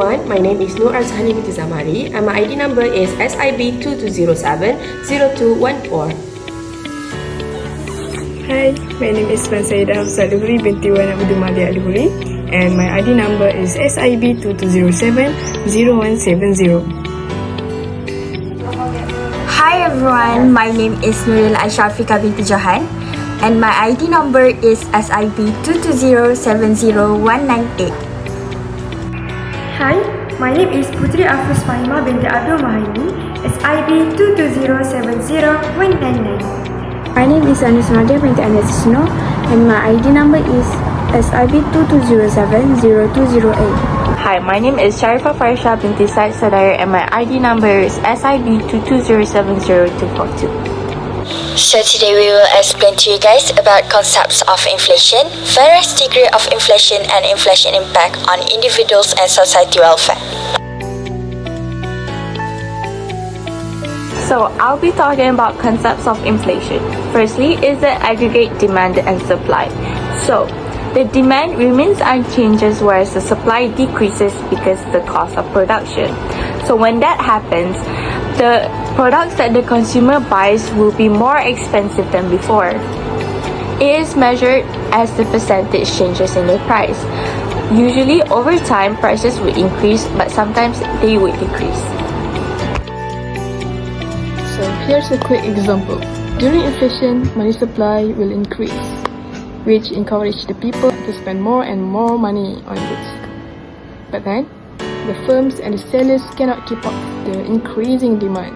everyone, my name is Nur Azhani Binti and my ID number is SIB22070214. Hi, my name is Wan Sayyidah Hafsah Binti Mardhiyyah and my ID number is SIB22070170. Hi everyone, my name is Nurill Afiqah Binti and my ID number is SIB22070198. Hi, my name is Puteri Fahimah Binti Mohammad, SIB22070199. My name is Mardhiyyah Binti and my ID number is SIB22070208. Hi, my name is Syarifah Farisya Binti and my ID number is SIB22070242. So today we will explain to you guys about concepts of inflation, various degree of inflation and inflation impact on individuals and society welfare. So I'll be talking about concepts of inflation. Firstly is the aggregate demand and supply. So the demand remains unchanged whereas the supply decreases because of the cost of production. So when that happens, the products that the consumer buys will be more expensive than before. It is measured as the percentage changes in the price. Usually over time prices will increase, but sometimes they will decrease. So here's a quick example. During inflation, money supply will increase, which encourage the people to spend more and more money on goods. But then, the firms and the sellers cannot keep up with the increasing demand,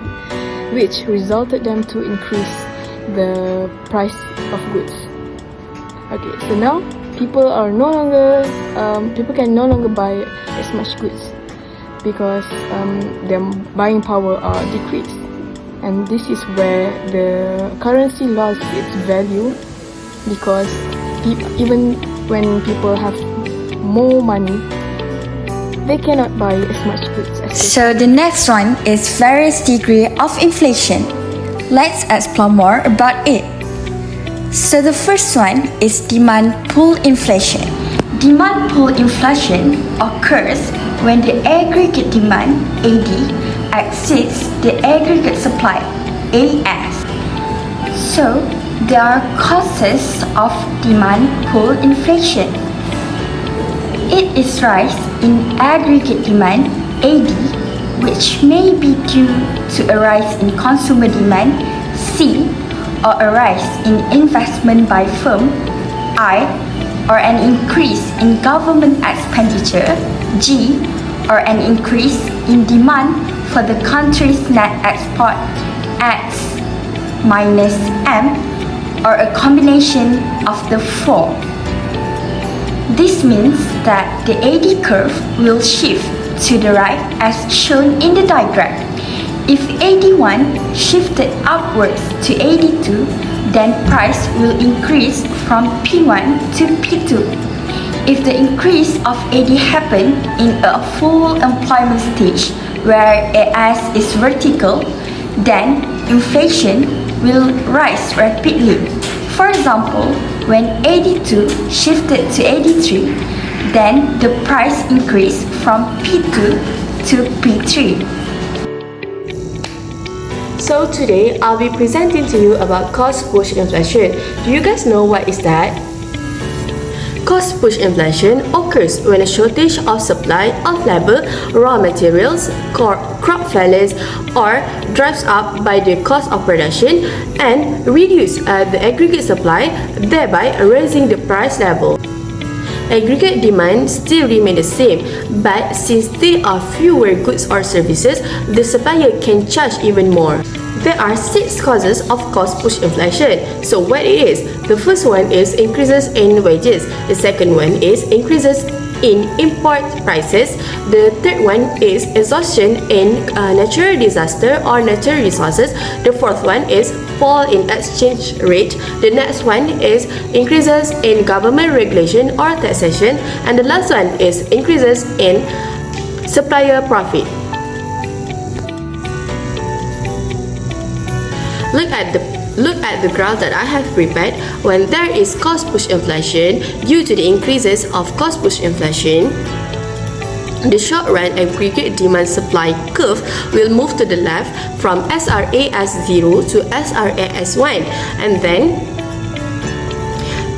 which resulted them to increase the price of goods. Okay, so now people can no longer buy as much goods because their buying power are decreased, and this is where the currency lost its value because even when people have more money, they cannot buy as much goods as So the next one is various degree of inflation. Let's explore more about it. So the first one is demand pull inflation. Demand pull inflation occurs when the aggregate demand AD exceeds the aggregate supply AS. So there are causes of demand pull inflation. It is rise in aggregate demand AD, which may be due to a rise in consumer demand C, or a rise in investment by firm I, or an increase in government expenditure G, or an increase in demand for the country's net export X minus M, or a combination of the four. This means that the AD curve will shift to the right as shown in the diagram. If AD1 shifted upwards to AD2, then price will increase from P1 to P2. If the increase of AD happened in a full employment stage where AS is vertical, then inflation will rise rapidly. For example, when AD2 shifted to AD3, then the price increased from P2 to P3. So today I'll be presenting to you about cost push inflation. Do you guys know what is that? Cost push inflation occurs when a shortage of supply of labor, raw materials, crop failures, or drives up by the cost of production and reduce the aggregate supply, thereby raising the price level. Aggregate demand still remain the same, but since there are fewer goods or services, the supplier can charge even more. There are 6 causes of cost push inflation. So what it is? The first one is increases in wages. The second one is increases in import prices. The third one is exhaustion in natural disaster or natural resources. The fourth one is fall in exchange rate. The next one is increases in government regulation or taxation. And the last one is increases in supplier profit. Look at the graph that I have prepared. When there is cost push inflation, due to the increases of cost push inflation, The short-run aggregate demand-supply curve will move to the left from SRA as 0 to SRA as 1, and then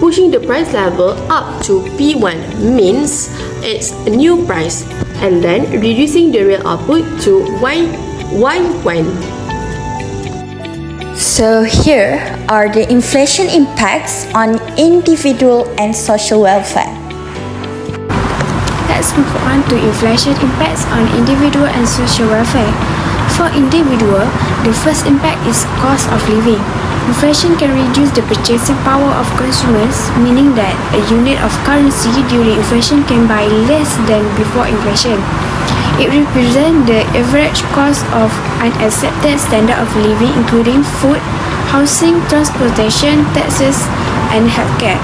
pushing the price level up to P1 means it's a new price, and then reducing the real output to Y1. So here are the inflation impacts on individual and social welfare. Let's move on to inflation impacts on individual and social welfare. For individual, the first impact is cost of living. Inflation can reduce the purchasing power of consumers, meaning that a unit of currency during inflation can buy less than before inflation. It represents the average cost of an accepted standard of living, including food, housing, transportation, taxes, and healthcare.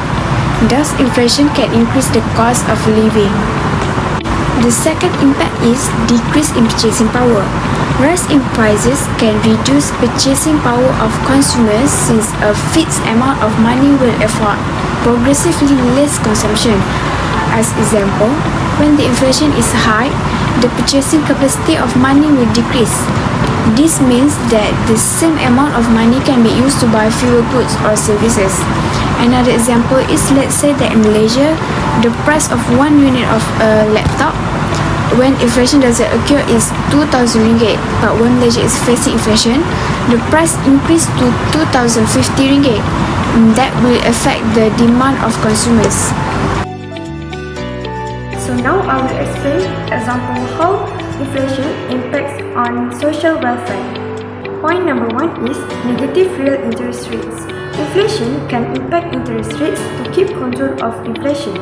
Thus, inflation can increase the cost of living. The second impact is decrease in purchasing power. Rise in prices can reduce purchasing power of consumers since a fixed amount of money will afford progressively less consumption. As example, when the inflation is high, the purchasing capacity of money will decrease. This means that the same amount of money can be used to buy fewer goods or services. Another example is, let's say that in Malaysia, the price of 1 unit of a laptop when inflation doesn't occur is 2,000 ringgit, but when Malaysia is facing inflation, the price increased to 2,050 ringgit. That will affect the demand of consumers. So now I will explain example how inflation impacts on social welfare. Point number 1 is negative real interest rates. Inflation can impact interest rates to keep control of inflation.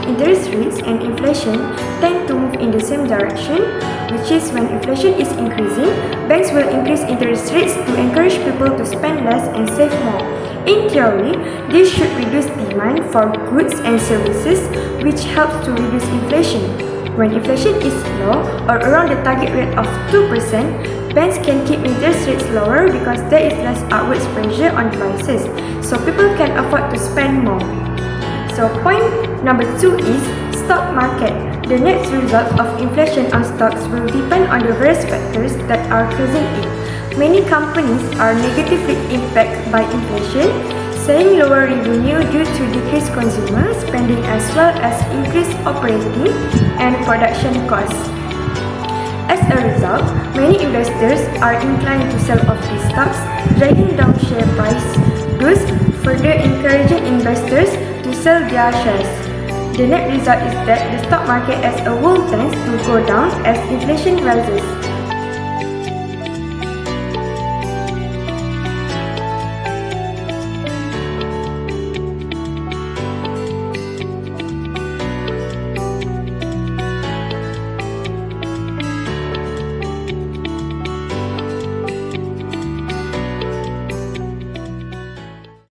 Interest rates and inflation tend to move in the same direction, which is when inflation is increasing, banks will increase interest rates to encourage people to spend less and save more. In theory, this should reduce demand for goods and services, which helps to reduce inflation. When inflation is low or around the target rate of 2%, banks can keep interest rates lower because there is less upward pressure on prices, so people can afford to spend more. So point number 2 is stock market. The net result of inflation on stocks will depend on the various factors that are causing it. Many companies are negatively impacted by inflation, saying lower revenue due to decreased consumer spending as well as increased operating and production costs. As a result, many investors are inclined to sell off these stocks, dragging down share price, thus further encouraging investors to sell their shares. The net result is that the stock market as a whole tends to go down as inflation rises.